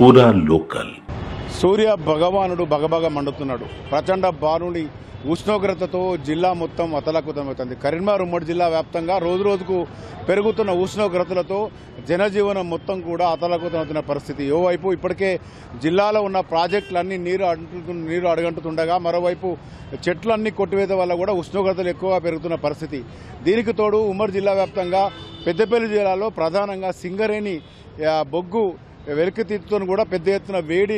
పూరా లోకల్. సూర్య భగవానుడు బగబగ మండుతున్నాడు. ప్రచండ బారుని ఉష్ణోగ్రతతో జిల్లా మొత్తం అతలాకుతమవుతుంది. కరీంనగర్ ఉమ్మడి జిల్లా వ్యాప్తంగా రోజు రోజుకు పెరుగుతున్న ఉష్ణోగ్రతలతో జనజీవనం మొత్తం కూడా అతలాకుతమవుతున్న పరిస్థితి. ఓవైపు ఇప్పటికే జిల్లాలో ఉన్న ప్రాజెక్టులన్నీ నీరు అడగంటుతుండగా మరోవైపు చెట్లన్నీ కొట్టివేత వల్ల కూడా ఉష్ణోగ్రతలు ఎక్కువగా పెరుగుతున్న పరిస్థితి. దీనికి తోడు ఉమ్మడి జిల్లా వ్యాప్తంగా పెద్దపల్లి జిల్లాలో ప్రధానంగా సింగరేణి బొగ్గు వెలికితీతో కూడా పెద్ద ఎత్తున వేడి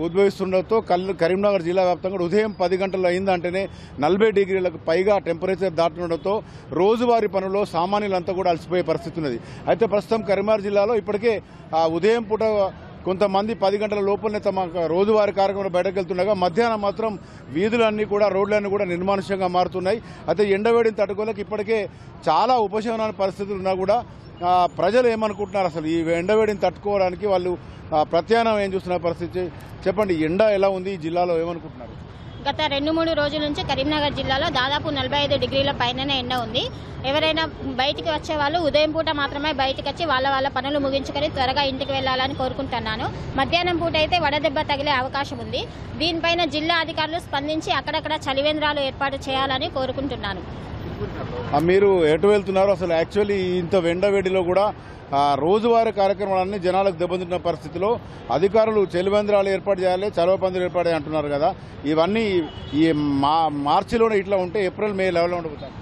ఉద్భవిస్తుండటంతో కరీంనగర్ జిల్లా వ్యాప్తంగా ఉదయం 10 గంటలు అయిందంటేనే 40 డిగ్రీలకు పైగా టెంపరేచర్ దాటుతుండటంతో రోజువారీ పనుల్లో సామాన్యులంతా కూడా అలసిపోయే పరిస్థితి ఉన్నది. అయితే ప్రస్తుతం కరీంనగర్ జిల్లాలో ఇప్పటికే ఉదయం పూట కొంతమంది 10 గంటల లోపలనే తమ రోజువారీ కార్యక్రమంలో బయటకు వెళ్తుండగా మధ్యాహ్నం మాత్రం వీధులన్నీ కూడా రోడ్లన్నీ కూడా నిర్మానుష్యంగా మారుతున్నాయి. అయితే ఎండవేడిని తట్టుకోలేక ఇప్పటికే చాలా ఉపశమన పరిస్థితులు ఉన్నా కూడా ప్రజలు ఏమనుకుంటున్నారు, అసలు ఈ ఎండవేడిని తట్టుకోవడానికి వాళ్ళు ప్రత్యామ్నాయం ఏం చూస్తున్న పరిస్థితి చెప్పండి. ఎండ ఎలా ఉంది ఈ జిల్లాలో, ఏమనుకుంటున్నారు? గత 2-3 రోజుల నుంచి కరీంనగర్ జిల్లాలో దాదాపు 45 డిగ్రీల పైననే ఎండ ఉంది. ఎవరైనా బయటికి వచ్చే వాళ్ళు ఉదయం పూట మాత్రమే బయటకు వచ్చి వాళ్ళ పనులు ముగించుకొని త్వరగా ఇంటికి వెళ్లాలని కోరుకుంటున్నాను. మధ్యాహ్నం పూట అయితే వడదెబ్బ తగిలే అవకాశం ఉంది. దీనిపైన జిల్లా అధికారులు స్పందించి అక్కడక్కడ చలివేంద్రాలు ఏర్పాటు చేయాలని కోరుకుంటున్నాను. మీరు ఎటు వెళ్తున్నారు? అసలు యాక్చువల్లీ ఇంత ఎండవేడిలో కూడా రోజువారీ కార్యక్రమాలన్నీ జనాలకు దెబ్బతింటున్న పరిస్థితిలో అధికారులు చలివేంద్రాలు ఏర్పాటు చేయాలి, చలవ పందులు ఏర్పాటు అంటున్నారు కదా. ఇవన్నీ ఈ మార్చిలోనే ఇట్లా ఉంటే ఏప్రిల్ మే లెవెల్లో ఉండబోతాయి.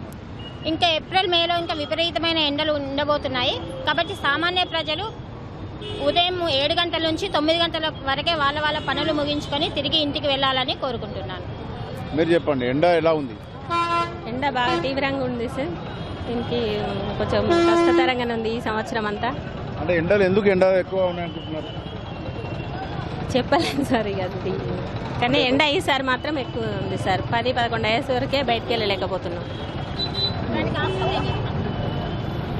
ఇంకా ఏప్రిల్ మేలో ఇంకా విపరీతమైన ఎండలు ఉండబోతున్నాయి. కాబట్టి సామాన్య ప్రజలు ఉదయం 7 గంటల నుంచి 9 గంటల వరకే వాళ్ళ పనులు ముగించుకొని తిరిగి ఇంటికి వెళ్లాలని కోరుకుంటున్నాను. మీరు చెప్పండి, ఎండ ఎలా ఉంది? ఎండ బాగా తీవ్రంగా ఉంది సార్. దీనికి కొంచెం కష్టతరంగానే ఉంది ఈ సంవత్సరం అంతా. అంటే ఎండలు ఎందుకు ఎండ ఎక్కువ ఉన్నాయనుకుంటున్నారు? చెప్పలేము సార్ ఇక అది. కానీ ఎండ ఈసారి మాత్రం ఎక్కువ ఉంది సార్. 10-11 అయ్యేసే వరకే బయటికి వెళ్ళలేకపోతున్నాం.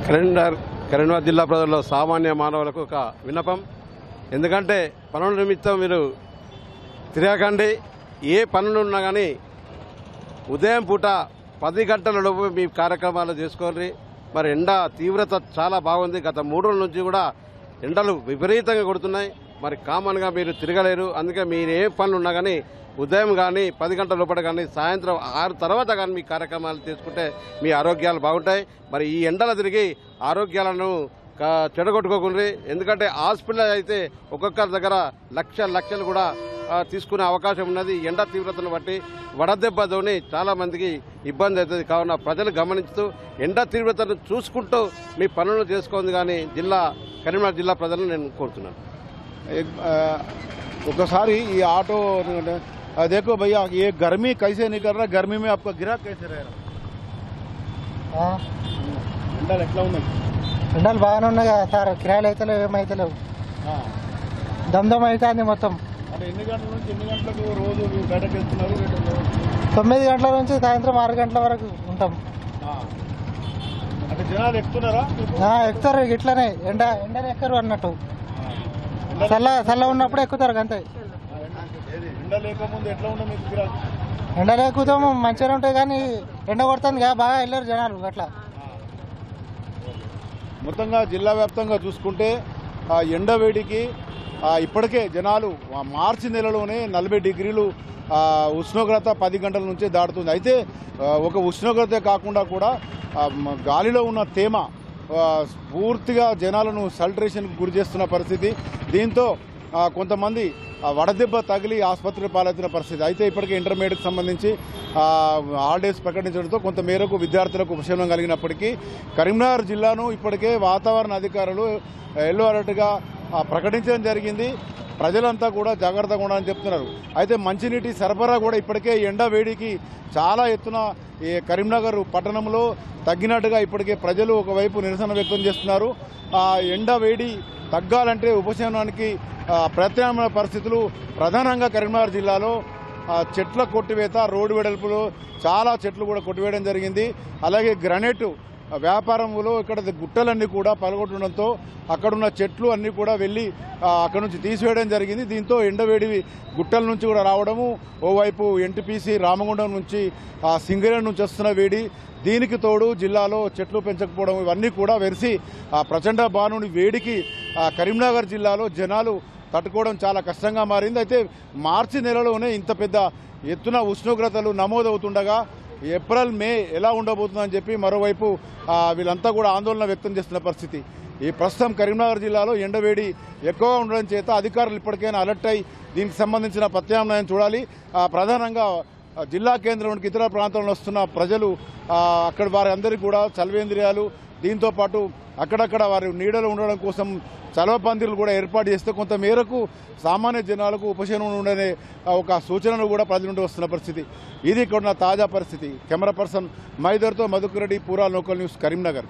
కరీంనగర్ జిల్లా ప్రజల్లో సామాన్య మానవులకు ఒక విన్నపం. ఎందుకంటే పనుల నిమిత్తం మీరు తిరగకండి. ఏ పనులు ఉన్నా కానీ ఉదయం పూట 10 గంటల లోపు మీ కార్యక్రమాలు చేసుకోండి. మరి ఎండ తీవ్రత చాలా బాగుంది. గత 3 రోజుల నుంచి కూడా ఎండలు విపరీతంగా కొడుతున్నాయి. మరి కామన్గా మీరు తిరగలేరు. అందుకే మీరు ఏ పనులు ఉన్నా కానీ ఉదయం కానీ 10 గంటల లోపల కానీ సాయంత్రం 6 తర్వాత కానీ మీ కార్యక్రమాలు చేసుకుంటే మీ ఆరోగ్యాలు బాగుంటాయి. మరి ఈ ఎండలు తిరిగి ఆరోగ్యాలను చెడగొట్టుకోకుండా. ఎందుకంటే హాస్పిటల్ అయితే ఒక్కొక్కరి దగ్గర లక్షలు కూడా తీసుకునే అవకాశం ఉన్నది. ఎండ తీవ్రతను బట్టి వడదెబ్బతోని చాలా మందికి ఇబ్బంది అవుతుంది. కావున ప్రజలు గమనిస్తూ ఎండ తీవ్రతను చూసుకుంటూ మీ పనులు చేసుకోండి. కానీ కరీంనగర్ జిల్లా ప్రజలను నేను కోరుతున్నాను. ఒకసారి ఈ ఆటో देखो भैया, ये गर्मी कैसे नहीं कर रहा? गर्मी में आपका गिराक कैसे रह रहा? ఎండలు ఎట్లా ఉన్నాయి? ఎండలు బాగానే ఉన్నాయి కదా సార్. కిరాయిలు అయితే లేవు, ఏమైతే లేవు. దమ్దమ్ అవుతుంది మొత్తం. అంటే ఎన్ని గంటల నుంచి ఎన్ని గంటలకు రోజు బయటకు వెళ్తున్నారు? 9 గంటల నుంచి సాయంత్రం 6 గంటల వరకు ఉంటాం. అంటే జనాలు ఎక్కుతున్నారా? ఎక్కుతారు. ఇట్లనే ఎండలు ఎక్కరు అన్నట్టు. చల్ల ఉన్నప్పుడు ఎక్కుతారు అంతే. ఎండ లేకముందు ఎట్లా ఉండే మీకు గిరాకీ? ఎండ లేకుతాము మంచిగానే ఉంటాయి, కానీ ఎండ కొడుతుంది కదా, బాగా వెళ్ళారు జనాలు అట్లా. మొత్తంగా జిల్లా వ్యాప్తంగా చూసుకుంటే ఎండ వేడికి ఇప్పటికే జనాలు మార్చి నెలలోనే 40 డిగ్రీలు ఉష్ణోగ్రత 10 గంటల నుంచే దాటుతుంది. అయితే ఒక ఉష్ణోగ్రత కాకుండా కూడా గాలిలో ఉన్న తేమ పూర్తిగా జనాలను సల్ట్రేషన్కు గురి చేస్తున్న పరిస్థితి. దీంతో కొంతమంది వడదెబ్బ తగిలి ఆసుపత్రి పాలవుతున్న పరిస్థితి. అయితే ఇప్పటికే ఇంటర్మీడియట్కి సంబంధించి హాలిడేస్ ప్రకటించడంతో కొంత మేరకు విద్యార్థులకు ఉపశమనం కలిగినప్పటికీ కరీంనగర్ జిల్లాను ఇప్పటికే వాతావరణ అధికారులు ఎల్లో అలర్ట్గా ప్రకటించడం జరిగింది. ప్రజలంతా కూడా జాగ్రత్తగా ఉండాలని చెప్తున్నారు. అయితే మంచినీటి సరఫరా కూడా ఇప్పటికే ఎండ వేడికి చాలా ఎత్తున ఈ కరీంనగర్ పట్టణంలో తగ్గినట్టుగా ఇప్పటికే ప్రజలు ఒకవైపు నిరసన వ్యక్తం చేస్తున్నారు. ఎండ వేడి తగ్గాలంటే ఉపశమనానికి ప్రత్యామ్నాయ పరిస్థితులు ప్రధానంగా కరీంనగర్ జిల్లాలో చెట్ల కొట్టివేత, రోడ్డు వెడల్పులో చాలా చెట్లు కూడా కొట్టివేయడం జరిగింది. అలాగే గ్రనేటు వ్యాపారంలో ఇక్కడ గుట్టలన్నీ కూడా పలగొట్టడంతో అక్కడున్న చెట్లు అన్నీ కూడా వెళ్ళి అక్కడ నుంచి తీసివేయడం జరిగింది. దీంతో ఎండవేడి గుట్టల నుంచి కూడా రావడము, ఓవైపు ఎన్టీపీసీ రామగుండం నుంచి సింగరేణి నుంచి వస్తున్న వేడి, దీనికి తోడు జిల్లాలో చెట్లు పెంచకపోవడం, ఇవన్నీ కూడా వెరిసి ప్రచండ బాణుని వేడికి కరీంనగర్ జిల్లాలో జనాలు తట్టుకోవడం చాలా కష్టంగా మారింది. అయితే మార్చి నెలలోనే ఇంత పెద్ద ఎత్తున ఉష్ణోగ్రతలు నమోదవుతుండగా ఏప్రిల్ మే ఎలా ఉండబోతుందని చెప్పి మరోవైపు వీళ్ళంతా కూడా ఆందోళన వ్యక్తం చేస్తున్న పరిస్థితి. ఈ ప్రస్తుతం కరీంనగర్ జిల్లాలో ఎండవేడి ఎక్కువగా ఉండడం చేత అధికారులు ఇప్పటికైనా అలర్ట్ అయి దీనికి సంబంధించిన ప్రత్యామ్నాయం చూడాలి. ప్రధానంగా జిల్లా కేంద్రంలోనికి ఇతర ప్రాంతాల్లో వస్తున్న ప్రజలు అక్కడ వారందరికీ కూడా చలవేంద్రియాలు, దీంతోపాటు అక్కడక్కడ వారి నీడలో ఉండడం కోసం చలవ పందిరులు కూడా ఏర్పాటు చేస్తే కొంత మేరకు సామాన్య జనాలకు ఉపశమనం ఉండనే ఒక సూచనలు కూడా ప్రజల నుండి వస్తున్న పరిస్థితి. ఇది ఇక్కడ తాజా పరిస్థితి. కెమెరా పర్సన్ మైదర్తో మధుకరెడ్డి, పూరా లోకల్ న్యూస్, కరీంనగర్.